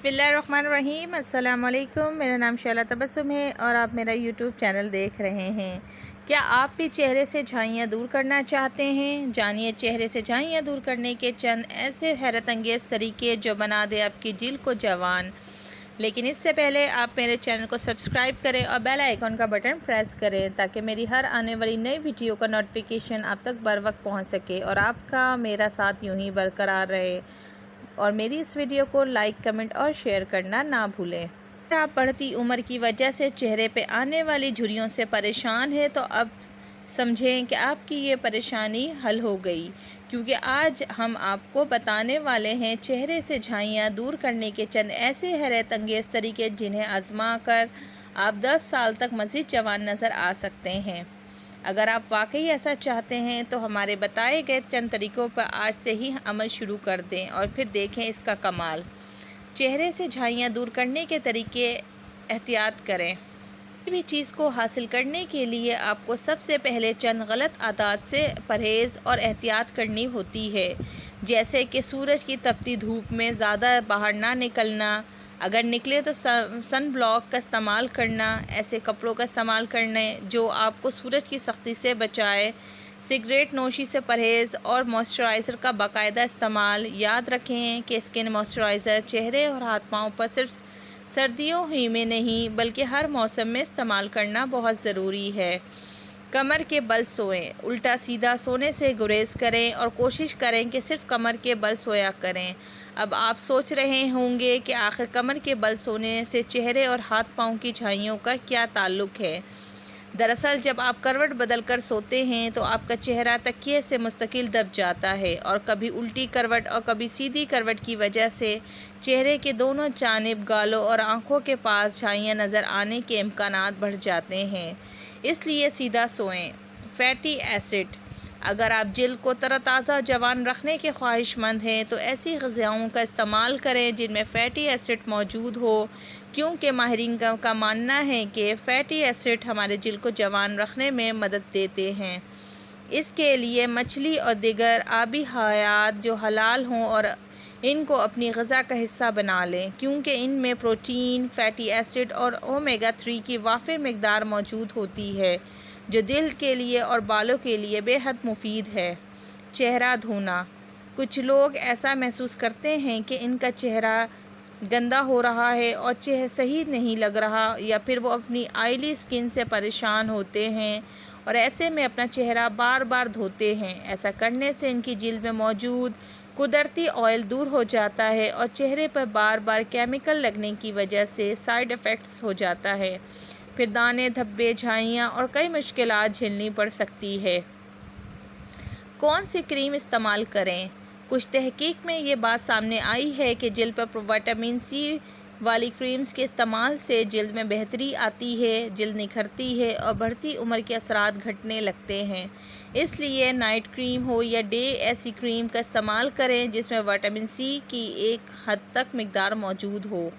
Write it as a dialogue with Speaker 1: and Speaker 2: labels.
Speaker 1: बिस्मिल्लाहिर्रहमानिर्रहीम। अस्सलाम वालेकुम। मेरा नाम शैला तबस्सुम है और आप मेरा यूट्यूब चैनल देख रहे हैं। क्या आप भी चेहरे से झाइयाँ दूर करना चाहते हैं? जानिए चेहरे से झाइयाँ दूर करने के चंद ऐसे हैरत अंगेज़ तरीके जो बना दे आपकी जिल्द को जवान। लेकिन इससे पहले आप मेरे चैनल को सब्सक्राइब करें और बेल आइकन का बटन प्रेस करें ताकि मेरी हर आने वाली नई वीडियो का नोटिफिकेशन आप तक बर वक्त पहुँच सके और आपका मेरा साथ यूँ ही बरकरार रहे। और मेरी इस वीडियो को लाइक, कमेंट और शेयर करना ना भूलें। अगर आप बढ़ती उम्र की वजह से चेहरे पे आने वाली झुर्रियों से परेशान हैं तो अब समझें कि आपकी ये परेशानी हल हो गई, क्योंकि आज हम आपको बताने वाले हैं चेहरे से झाइयाँ दूर करने के चंद ऐसे हैरत अंगेज़ तरीके जिन्हें आजमा कर आप 10 साल तक मज़ीद जवान नज़र आ सकते हैं। अगर आप वाकई ऐसा चाहते हैं तो हमारे बताए गए चंद तरीक़ों पर आज से ही अमल शुरू कर दें और फिर देखें इसका कमाल। चेहरे से झाइयाँ दूर करने के तरीके। एहतियात करें। किसी भी चीज़ को हासिल करने के लिए आपको सबसे पहले चंद गलत आदत से परहेज़ और एहतियात करनी होती है, जैसे कि सूरज की तपती धूप में ज़्यादा बाहर ना निकलना, अगर निकले तो सन ब्लॉक का इस्तेमाल करना, ऐसे कपड़ों का इस्तेमाल करने जो आपको सूरज की सख्ती से बचाए, सिगरेट नोशी से परहेज़ और मॉइस्चराइज़र का बाकायदा इस्तेमाल। याद रखें कि स्किन मॉइस्चराइज़र चेहरे और हाथ पाँव पर सिर्फ सर्दियों ही में नहीं बल्कि हर मौसम में इस्तेमाल करना बहुत ज़रूरी है। कमर के बल सोएं। उल्टा सीधा सोने से गुरेज करें और कोशिश करें कि सिर्फ कमर के बल सोया करें। अब आप सोच रहे होंगे कि आखिर कमर के बल सोने से चेहरे और हाथ पाँव की झाइयों का क्या ताल्लुक़ है। दरअसल जब आप करवट बदल कर सोते हैं तो आपका चेहरा तकिए से मुस्तकिल दब जाता है और कभी उल्टी करवट और कभी सीधी करवट की वजह से चेहरे के दोनों जानिब, गालों और आँखों के पास झाइयाँ नज़र आने के इम्कानात बढ़ जाते हैं। इसलिए सीधा सोएं। Fatty acid. अगर आप जिल्द को तरोताज़ा जवान रखने के ख्वाहिशमंद हैं तो ऐसी ग़िज़ाओं का इस्तेमाल करें जिनमें फ़ैटी एसिड मौजूद हो, क्योंकि माहिरीन का मानना है कि फ़ैटी एसिड हमारे जिल्द को जवान रखने में मदद देते हैं। इसके लिए मछली और दीगर आबी हयात जो हलाल हों और इनको अपनी ग़िज़ा का हिस्सा बना लें, क्योंकि इनमें प्रोटीन, फ़ैटी एसिड और ओमेगा 3 की वाफ़िर मिक़दार मौजूद होती है जो दिल के लिए और बालों के लिए बेहद मुफीद है। चेहरा धोना। कुछ लोग ऐसा महसूस करते हैं कि इनका चेहरा गंदा हो रहा है और चेहरा सही नहीं लग रहा, या फिर वो अपनी ऑयली स्किन से परेशान होते हैं और ऐसे में अपना चेहरा बार बार धोते हैं। ऐसा करने से इनकी जिल्द में मौजूद कुदरती ऑयल दूर हो जाता है और चेहरे पर बार बार केमिकल लगने की वजह से साइड इफ़ेक्ट्स हो जाता है। फिर दाने, धब्बे, झाइयाँ और कई मुश्किलात झेलनी पड़ सकती है। कौन सी क्रीम इस्तेमाल करें? कुछ तहकीक में ये बात सामने आई है कि जिल्द पर विटामिन सी वाली क्रीम्स के इस्तेमाल से जिल्द में बेहतरी आती है, जिल्द निखरती है और बढ़ती उम्र के असरात घटने लगते हैं। इसलिए नाइट क्रीम हो या डे ऐसी क्रीम का इस्तेमाल करें जिसमें विटामिन सी की एक हद तक मिक़दार मौजूद हो।